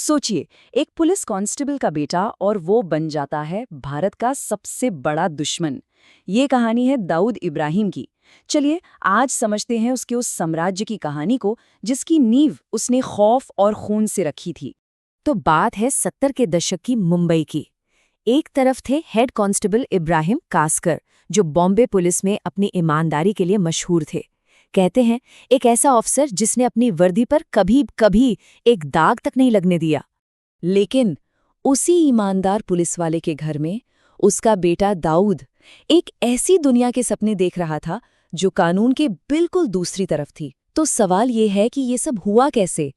सोचिए, एक police constable का बेटा और वो बन जाता है भारत का सबसे बड़ा दुश्मन। ये कहानी है दाऊद इब्राहिम की। चलिए आज समझते हैं उसके उस साम्राज्य की कहानी को जिसकी नींव उसने खौफ और खून से रखी थी। तो बात है 70 के दशक की मुंबई की। एक तरफ थे हेड कांस्टेबल इब्राहिम कासकर, जो बॉम्बे पुलिस में अपनी ईमानदारी के लिए मशहूर थे। कहते हैं एक ऐसा अफसर जिसने अपनी वर्दी पर कभी कभी एक दाग तक नहीं लगने दिया। लेकिन उसी ईमानदार पुलिस वाले के घर में उसका बेटा दाऊद एक ऐसी दुनिया के सपने देख रहा था जो कानून के बिल्कुल दूसरी तरफ थी। तो सवाल ये है कि ये सब हुआ कैसे?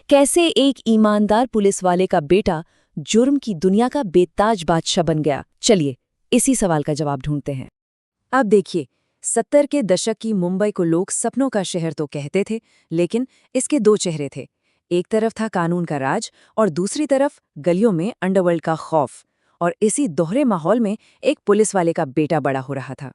कैसे एक ईमानदार पुलिस वाले का बेटा जुर्म की दुनिया का बेताज बादशाह बन गया? चलिए इसी सवाल का जवाब ढूंढते हैं। अब देखिए, 70 के दशक की मुंबई को लोग सपनों का शहर तो कहते थे, लेकिन इसके दो चेहरे थे। एक तरफ था कानून का राज और दूसरी तरफ गलियों में अंडरवर्ल्ड का खौफ। और इसी दोहरे माहौल में एक पुलिस वाले का बेटा बड़ा हो रहा था।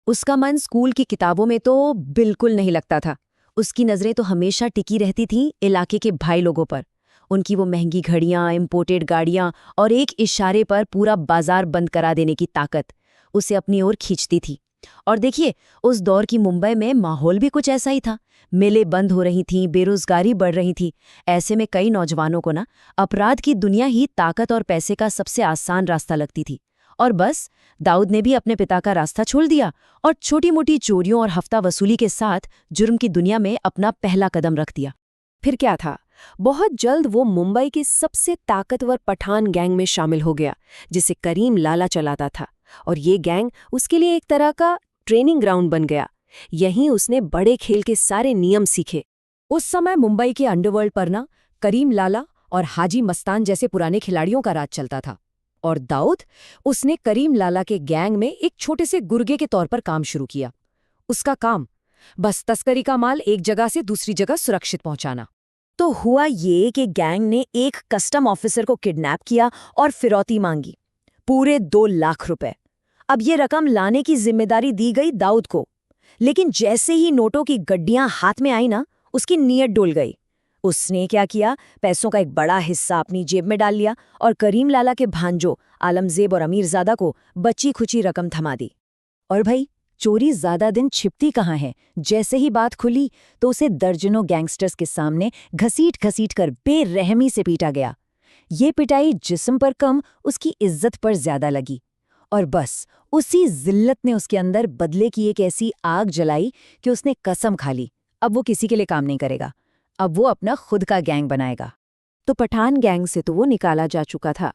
उसका मन स्कूल की किताबों में तो बिल्कुल नहीं लगता था। उसकी नजरें तो हमेशा टिकी रहती थीं इलाके के भाई लोगों पर। उनकी वो महंगी घड़ियां, इंपोर्टेड गाड़ियां और एक इशारे पर पूरा बाजार बंद करा देने की ताकत उसे अपनी ओर खींचती थी। और देखिए, उस दौर की मुंबई में माहौल भी कुछ ऐसा ही था। मिलें बंद हो रही थीं, बेरोजगारी बढ़ रही थी। ऐसे में कई नौजवानों को ना अपराध की दुनिया ही ताकत और पैसे का सबसे आसान रास्ता लगती थी। और बस दाऊद ने भी अपने पिता का रास्ता छोड़ दिया और छोटी मोटी चोरियों और हफ्ता वसूली के साथ जुर्म की दुनिया में अपना पहला कदम रख दिया। फिर क्या था? बहुत जल्द वो मुंबई के सबसे ताकतवर पठान गैंग में शामिल हो गया, जिसे करीम लाला चलाता था। और ये गैंग उसके लिए एक तरह का ट्रेनिंग ग्राउंड बन गया। यहीं उसने बड़े खेल के सारे नियम सीखे। उस समय मुंबई के अंडरवर्ल्ड पर ना करीम लाला और हाजी मस्तान जैसे पुराने खिलाड़ियों का राज चलता था। और दाऊद, उसने करीम लाला के गैंग में एक छोटे से गुर्गे के तौर पर काम शुरू किया। उसका काम बस तस्करी का माल एक जगह से दूसरी जगह सुरक्षित पहुंचाना। तो हुआ ये कि गैंग ने एक कस्टम ऑफिसर को किडनैप किया और फिरौती मांगी, पूरे 2 लाख रुपए। अब ये रकम लाने की जिम्मेदारी दी गई दाऊद को। लेकिन जैसे ही नोटों की गड्डियां हाथ में आई ना, उसकी नीयत डोल गई। उसने क्या किया? पैसों का एक बड़ा हिस्सा अपनी जेब में डाल लिया और करीम लाला के भांजों आलमजेब और अमीरजादा को बची खुची रकम थमा दी। और भाई, चोरी ज्यादा दिन छिपती कहाँ है। जैसे ही बात खुली तो उसे दर्जनों गैंगस्टर्स के सामने घसीट घसीट कर बेरहमी से पीटा गया। ये पिटाई जिस्म पर कम, उसकी इज्जत पर ज्यादा लगी। और बस उसी जिल्लत ने उसके अंदर बदले की एक ऐसी आग जलाई कि उसने कसम खा ली, अब वो किसी के लिए काम नहीं करेगा। अब वो अपना खुद का गैंग बनाएगा। तो पठान गैंग से तो वो निकाला जा चुका था।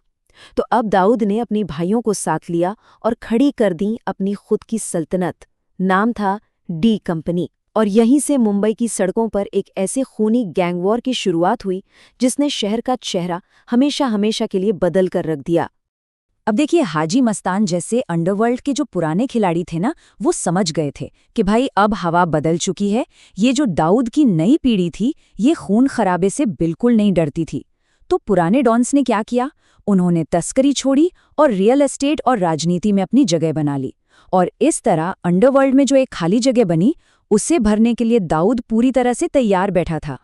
तो अब दाऊद ने अपनी भाइयों को साथ लिया और खड़ी कर दी अपनी खुद की सल्तनत। नाम था डी कंपनी। और यहीं से मुंबई की सड़कों पर एक ऐसे खूनी गैंग वॉर की शुरुआत हुई जिसने शहर का चेहरा हमेशा हमेशा के लिए बदल कर रख दिया। अब देखिए, हाजी मस्तान जैसे अंडरवर्ल्ड के जो पुराने खिलाड़ी थे ना, वो समझ गए थे कि भाई अब हवा बदल चुकी है। ये जो दाऊद की नई पीढ़ी थी, ये खून खराबे से बिल्कुल नहीं डरती थी। तो पुराने डॉन्स ने क्या किया? उन्होंने तस्करी छोड़ी और रियल एस्टेट और राजनीति में अपनी जगह बना ली। और इस तरह अंडरवर्ल्ड में जो एक खाली जगह बनी, उसे भरने के लिए दाऊद पूरी तरह से तैयार बैठा था।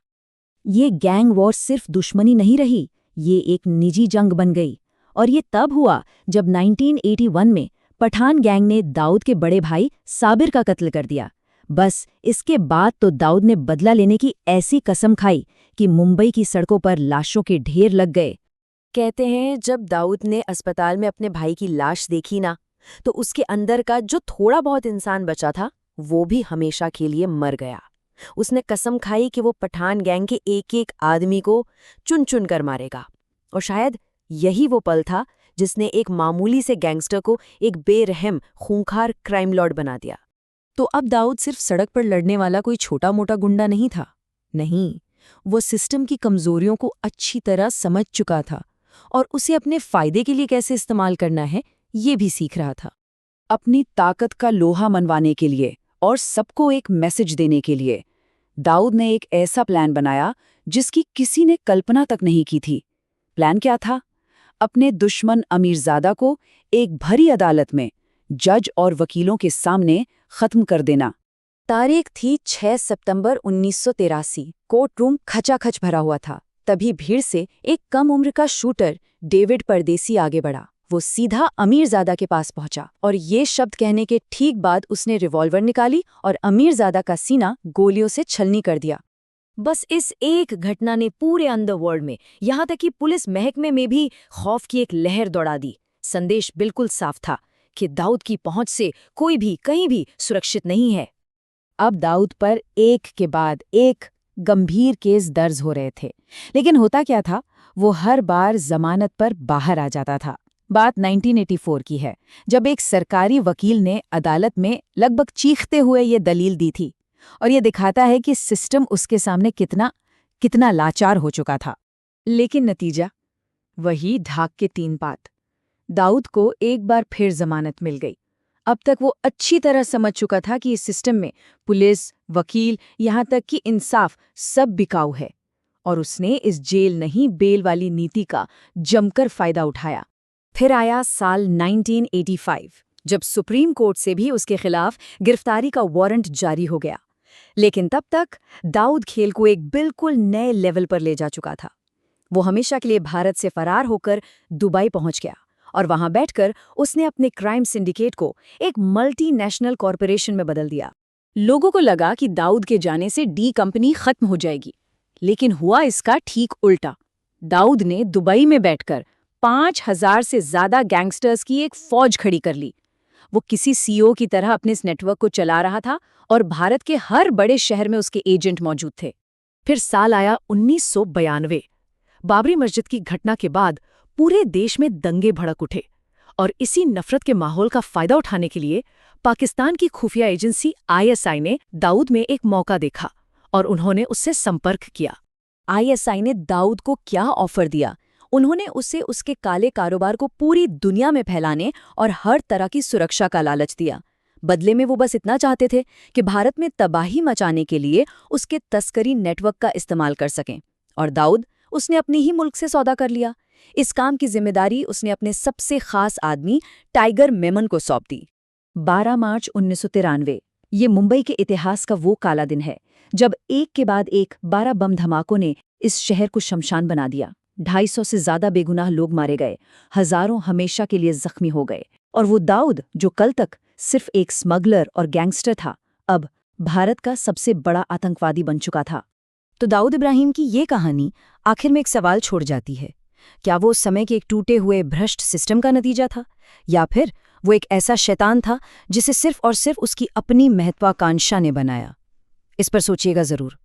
ये गैंग वॉर सिर्फ दुश्मनी नहीं रही, ये एक निजी जंग बन गई। और ये तब हुआ जब 1981 में पठान गैंग ने दाऊद के बड़े भाई साबिर का कत्ल कर दिया। बस इसके बाद तो दाऊद ने बदला लेने की ऐसी कसम खाई कि मुंबई की सड़कों पर लाशों के ढेर लग गए। कहते हैं जब दाऊद ने अस्पताल में अपने भाई की लाश देखी ना, तो उसके अंदर का जो थोड़ा बहुत इंसान बचा था, वो भी हमेशा के लिए मर गया। उसने कसम खाई कि वो पठान गैंग के एक एक आदमी को चुन चुन कर मारेगा। और शायद यही वो पल था जिसने एक मामूली से गैंगस्टर को एक बेरहम खूंखार क्राइम लॉर्ड बना दिया। तो अब दाऊद सिर्फ सड़क पर लड़ने वाला कोई छोटा मोटा गुंडा नहीं था। नहीं, वो सिस्टम की कमजोरियों को अच्छी तरह समझ चुका था और उसे अपने फायदे के लिए कैसे इस्तेमाल करना है, ये भी सीख रहा था। अपनी ताकत का लोहा मनवाने के लिए और सबको एक मैसेज देने के लिए दाऊद ने एक ऐसा प्लान बनाया जिसकी किसी ने कल्पना तक नहीं की थी। प्लान क्या था? अपने दुश्मन अमीरजादा को एक भरी अदालत में जज और वकीलों के सामने खत्म कर देना। तारीख थी 6 सितंबर 1983। कोर्ट रूम खचाखच भरा हुआ था। तभी भीड़ से एक कम उम्र का शूटर डेविड परदेसी आगे बढ़ा। वो सीधा अमीरजादा के पास पहुंचा और ये शब्द कहने के ठीक बाद उसने रिवॉल्वर निकाली और अमीरजादा का सीना गोलियों से छलनी कर दिया। बस इस एक घटना ने पूरे अंडरवर्ल्ड में, यहाँ तक कि पुलिस महकमे में भी खौफ की एक लहर दौड़ा दी। संदेश बिल्कुल साफ था कि दाऊद की पहुंच से कोई भी कहीं भी सुरक्षित नहीं है। अब दाऊद पर एक के बाद एक गंभीर केस दर्ज हो रहे थे, लेकिन होता क्या था, वो हर बार जमानत पर बाहर आ जाता था। बात 1984 की है, जब एक सरकारी वकील ने अदालत में लगभग चीखते हुए ये दलील दी थी, और ये दिखाता है कि सिस्टम उसके सामने कितना लाचार हो चुका था। लेकिन नतीजा वही ढाक के 3 पात। दाऊद को एक बार फिर जमानत मिल गई। अब तक वो अच्छी तरह समझ चुका था कि इस सिस्टम में पुलिस, वकील, यहाँ तक कि इंसाफ सब बिकाऊ है, और उसने इस जेल नहीं बेल वाली नीति का जमकर फायदा उठाया। फिर आया साल 1985, जब सुप्रीम कोर्ट से भी उसके खिलाफ गिरफ्तारी का वारंट जारी हो गया। लेकिन तब तक दाऊद खेल को एक बिल्कुल नए लेवल पर ले जा चुका था। वो हमेशा के लिए भारत से फरार होकर दुबई पहुंच गया, और वहां बैठकर उसने अपने क्राइम सिंडिकेट को एक मल्टीनेशनल कॉरपोरेशन में बदल दिया। लोगों को लगा कि दाऊद के जाने से डी कंपनी खत्म हो जाएगी, लेकिन हुआ इसका ठीक उल्टा। दाऊद ने दुबई में बैठकर 5000 से ज्यादा गैंगस्टर्स की एक फौज खड़ी कर ली। वो किसी सीईओ की तरह अपने इस नेटवर्क को चला रहा था, और भारत के हर बड़े शहर में उसके एजेंट मौजूद थे। फिर साल आया 1992। बाबरी मस्जिद की घटना के बाद पूरे देश में दंगे भड़क उठे, और इसी नफरत के माहौल का फायदा उठाने के लिए पाकिस्तान की खुफिया एजेंसी ISI ने दाऊद में एक मौका देखा, और उन्होंने उससे संपर्क किया। ISI ने दाऊद को क्या ऑफर दिया? उन्होंने उसे उसके काले कारोबार को पूरी दुनिया में फैलाने और हर तरह की सुरक्षा का लालच दिया। बदले में वो बस इतना चाहते थे कि भारत में तबाही मचाने के लिए उसके तस्करी नेटवर्क का इस्तेमाल कर सकें। और दाऊद, उसने अपने ही मुल्क से सौदा कर लिया। इस काम की जिम्मेदारी उसने अपने सबसे खास आदमी टाइगर मेमन को सौंप दी। 12 मार्च 1993, ये मुंबई के इतिहास का वो काला दिन है जब एक के बाद एक 12 बम धमाकों ने इस शहर को शमशान बना दिया। 250 से ज्यादा बेगुनाह लोग मारे गए, हजारों हमेशा के लिए जख्मी हो गए, और वो दाऊद, जो कल तक सिर्फ एक स्मगलर और गैंगस्टर था, अब भारत का सबसे बड़ा आतंकवादी बन चुका था। तो दाऊद इब्राहिम की ये कहानी आखिर में एक सवाल छोड़ जाती है। क्या वो समय के एक टूटे हुए भ्रष्ट सिस्टम का नतीजा था, या फिर वो एक ऐसा शैतान था जिसे सिर्फ और सिर्फ उसकी अपनी महत्वाकांक्षा ने बनाया? इस पर सोचिएगा जरूर।